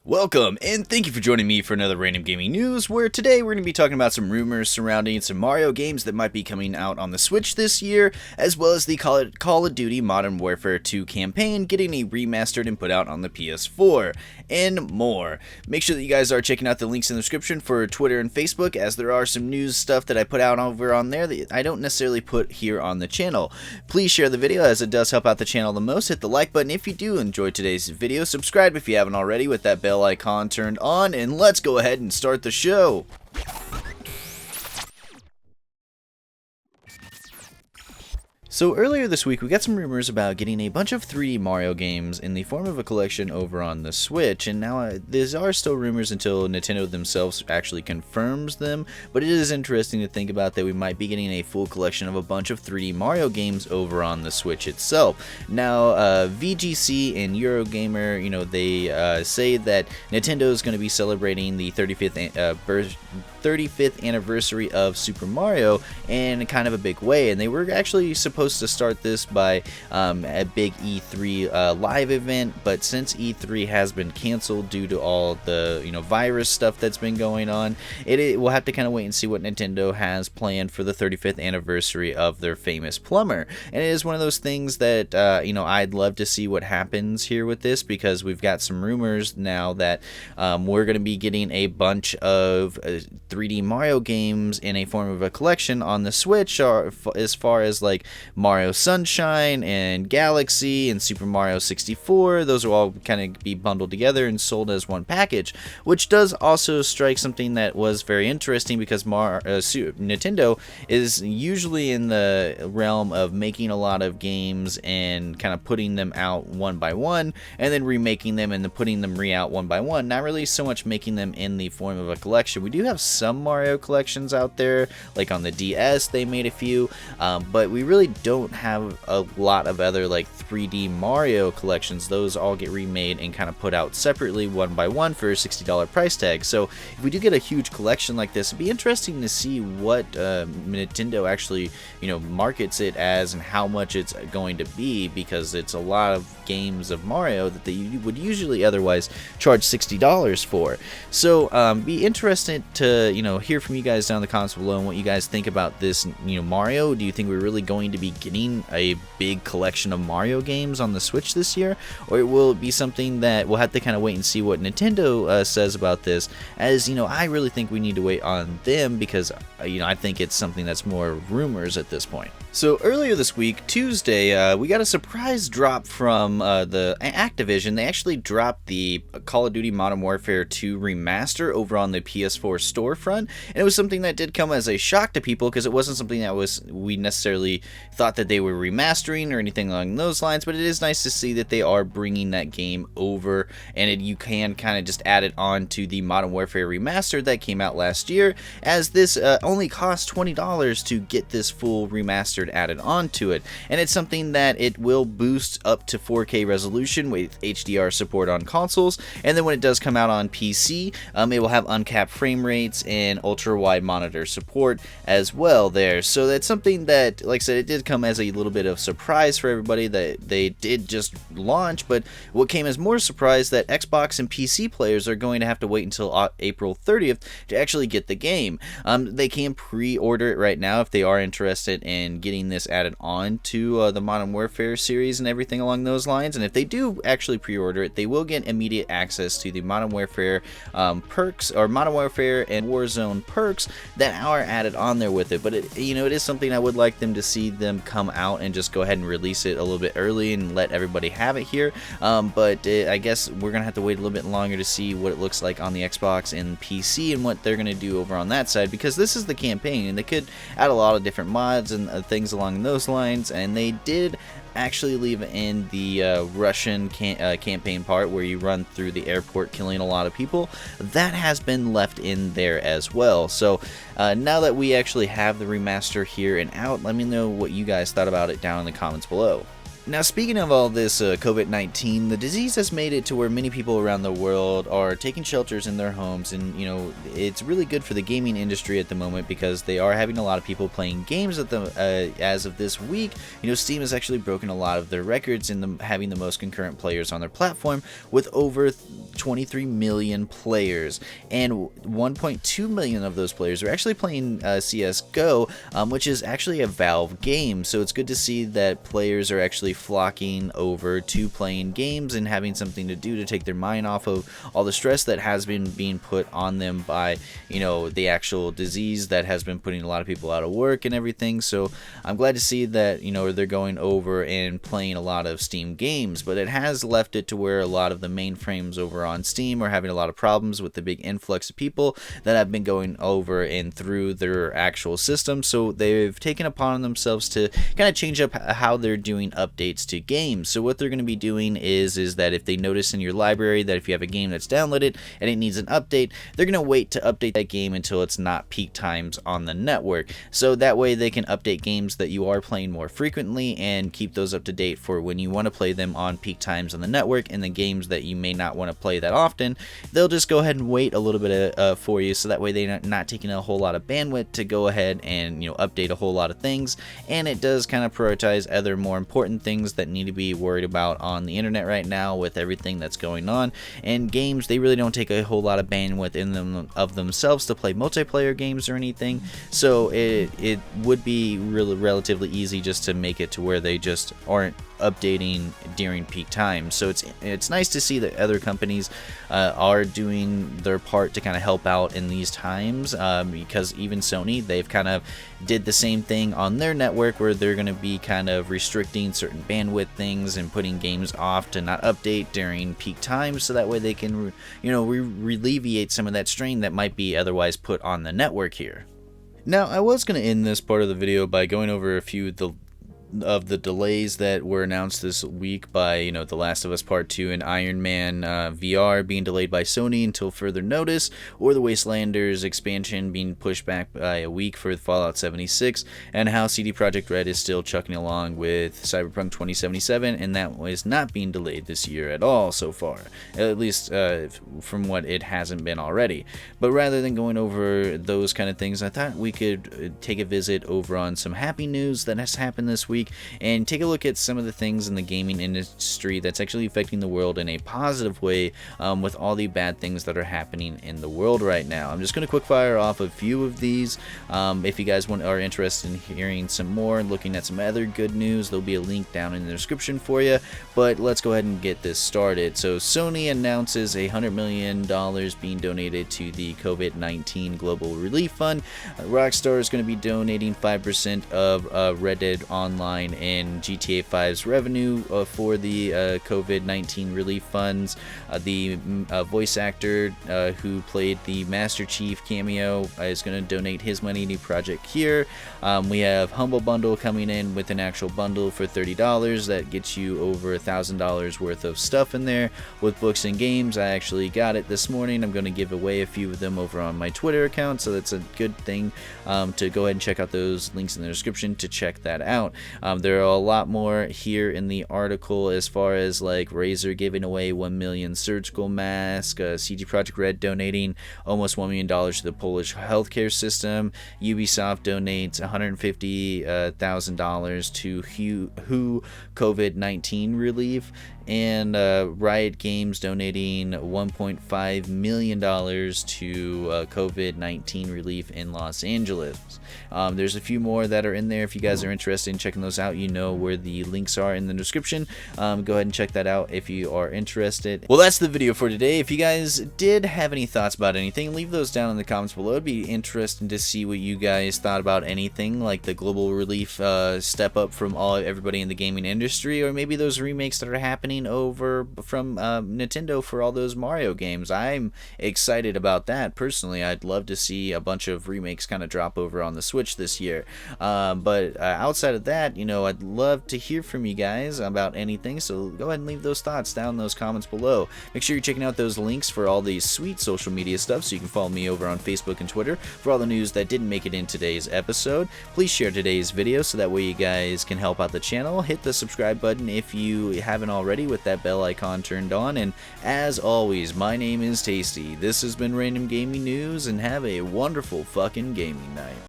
Welcome, and thank you for joining me for another Random Gaming News, where today we're going to be talking about some rumors surrounding some Mario games that might be coming out on the Switch this year, as well as the Call of Duty Modern Warfare 2 campaign getting a remastered and put out on the PS4, and more. Make sure that you guys are checking out the links in the description for Twitter and Facebook, as there are some news stuff that I put out over on there that I don't necessarily put here on the channel. Please share the video, as it does help out the channel the most. Hit the like button if you do enjoy today's video. Subscribe if you haven't already with that bell icon turned on, and let's go ahead and start the show. So earlier this week, we got some rumors about getting a bunch of 3D Mario games in the form of a collection over on the Switch, and now these are still rumors until Nintendo themselves actually confirms them, but it is interesting to think about that we might be getting a full collection of a bunch of 3D Mario games over on the Switch itself. Now, VGC and Eurogamer, they say that Nintendo is going to be celebrating the 35th anniversary of Super Mario in kind of a big way, and they were actually supposed to start this by a big E3 live event, but since E3 has been canceled due to all the virus stuff that's been going on, we'll have to kind of wait and see what Nintendo has planned for the 35th anniversary of their famous plumber. And it is one of those things that I'd love to see what happens here with this, because we've got some rumors now that we're going to be getting a bunch of 3D Mario games in a form of a collection on the Switch, as far as like Mario Sunshine and Galaxy and Super Mario 64. Those will all kind of be bundled together and sold as one package, which does also strike something that was very interesting, because Nintendo is usually in the realm of making a lot of games and kind of putting them out one by one and then remaking them and then putting them out one by one, not really so much making them in the form of a collection. We do have some Mario collections out there, like on the DS they made a few, but we really don't have a lot of other like 3D Mario collections. Those all get remade and kind of put out separately one by one for a $60 price tag. So if we do get a huge collection like this, it'd be interesting to see what Nintendo actually markets it as and how much it's going to be, because it's a lot of games of Mario that they would usually otherwise charge $60 for. So be interested to hear from you guys down in the comments below and what you guys think about this Mario. Do you think we're really going to be getting a big collection of Mario games on the Switch this year, or will it be something that we'll have to kind of wait and see what Nintendo says about this? As I really think we need to wait on them, because I think it's something that's more rumors at this point. So earlier this week, Tuesday, we got a surprise drop from the Activision. They actually dropped the Call of Duty Modern Warfare 2 Remaster over on the PS4 storefront, and it was something that did come as a shock to people, because it wasn't something that we necessarily thought that they were remastering or anything along those lines. But it is nice to see that they are bringing that game over, and you can kind of just add it on to the Modern Warfare Remastered that came out last year, as this only costs $20 to get this full remastered added onto it. And it's something that it will boost up to 4K resolution with HDR support on consoles, and then when it does come out on PC, it will have uncapped frame rates and ultra wide monitor support as well there. So that's something that, like I said, it did come as a little bit of surprise for everybody that they did just launch, but what came as more surprise that Xbox and PC players are going to have to wait until April 30th to actually get the game. They can pre-order it right now if they are interested in getting this added on to the Modern Warfare series and everything along those lines. And if they do actually pre-order it, they will get immediate access to the Modern Warfare perks, or Modern Warfare and Warzone perks that are added on there with it. But it is something I would like them to see them come out and just go ahead and release it a little bit early and let everybody have it here. But I guess we're gonna have to wait a little bit longer to see what it looks like on the Xbox and PC and what they're gonna do over on that side, because this is the campaign and they could add a lot of different mods and things along those lines. And they did actually leave in the Russian campaign part where you run through the airport killing a lot of people. That has been left in there as well. So now that we actually have the remaster here and out, let me know what you guys thought about it down in the comments below. Now, speaking of all this COVID-19, the disease has made it to where many people around the world are taking shelters in their homes, and it's really good for the gaming industry at the moment because they are having a lot of people playing games at the as of this week. Steam has actually broken a lot of their records in having the most concurrent players on their platform, with over 23 million players, and 1.2 million of those players are actually playing CS:GO, which is actually a Valve game. So it's good to see that players are actually flocking over to playing games and having something to do to take their mind off of all the stress that has been being put on them by the actual disease that has been putting a lot of people out of work and everything. So I'm glad to see that they're going over and playing a lot of Steam games, but it has left it to where a lot of the mainframes over on Steam are having a lot of problems with the big influx of people that have been going over and through their actual system. So they've taken upon themselves to kind of change up how they're doing updates to games. So what they're going to be doing is that if they notice in your library that if you have a game that's downloaded and it needs an update, they're going to wait to update that game until it's not peak times on the network. So that way they can update games that you are playing more frequently and keep those up to date for when you want to play them on peak times on the network, and the games that you may not want to play that often, they'll just go ahead and wait a little bit for you, so that way they're not taking a whole lot of bandwidth to go ahead and update a whole lot of things. And it does kind of prioritize other more important things that need to be worried about on the internet right now with everything that's going on. And games, they really don't take a whole lot of bandwidth in them of themselves to play multiplayer games or anything, so it would be really relatively easy just to make it to where they just aren't updating during peak times. So it's nice to see that other companies are doing their part to kind of help out in these times, because even Sony, they've kind of did the same thing on their network, where they're going to be kind of restricting certain bandwidth things and putting games off to not update during peak times, so that way they can alleviate some of that strain that might be otherwise put on the network here. Now, I was going to end this part of the video by going over a few of the delays that were announced this week by The Last of Us Part 2 and Iron Man VR being delayed by Sony until further notice, or the Wastelanders expansion being pushed back by a week for Fallout 76, and how CD Projekt Red is still chucking along with Cyberpunk 2077, and that is not being delayed this year at all so far, at least from what it hasn't been already. But rather than going over those kind of things, I thought we could take a visit over on some happy news that has happened this week and take a look at some of the things in the gaming industry that's actually affecting the world in a positive way, with all the bad things that are happening in the world right now. I'm just going to quick fire off a few of these. If you guys are interested in hearing some more and looking at some other good news, there'll be a link down in the description for you. But let's go ahead and get this started. So Sony announces $100 million being donated to the COVID-19 Global Relief Fund. Rockstar is going to be donating 5% of Red Dead Online and GTA 5's revenue for the COVID-19 relief funds. The voice actor who played the Master Chief cameo is going to donate his money to Project Here. We have Humble Bundle coming in with an actual bundle for $30 that gets you over $1,000 worth of stuff in there with books and games. I actually got it this morning. I'm going to give away a few of them over on my Twitter account, so that's a good thing to go ahead and check out those links in the description to check that out. There are a lot more here in the article, as far as like Razer giving away 1 million surgical masks, CD Projekt Red donating almost $1 million to the Polish healthcare system, Ubisoft donates $150,000 to WHO COVID-19 relief, and Riot Games donating $1.5 million to COVID-19 relief in Los Angeles. There's a few more that are in there. If you guys are interested in checking those out, you know where the links are in the description. Go ahead and check that out if you are interested. Well, that's the video for today. If you guys did have any thoughts about anything, leave those down in the comments below. It'd be interesting to see what you guys thought about anything like the global relief step up from everybody in the gaming industry, or maybe those remakes that are happening coming over from Nintendo for all those Mario games. I'm excited about that. Personally, I'd love to see a bunch of remakes kind of drop over on the Switch this year. But outside of that, I'd love to hear from you guys about anything, so go ahead and leave those thoughts down in those comments below. Make sure you're checking out those links for all these sweet social media stuff, so you can follow me over on Facebook and Twitter for all the news that didn't make it in today's episode. Please share today's video so that way you guys can help out the channel. Hit the subscribe button if you haven't already with that bell icon turned on, and as always, my name is Tasty. This has been Random Gaming News, and have a wonderful fucking gaming night.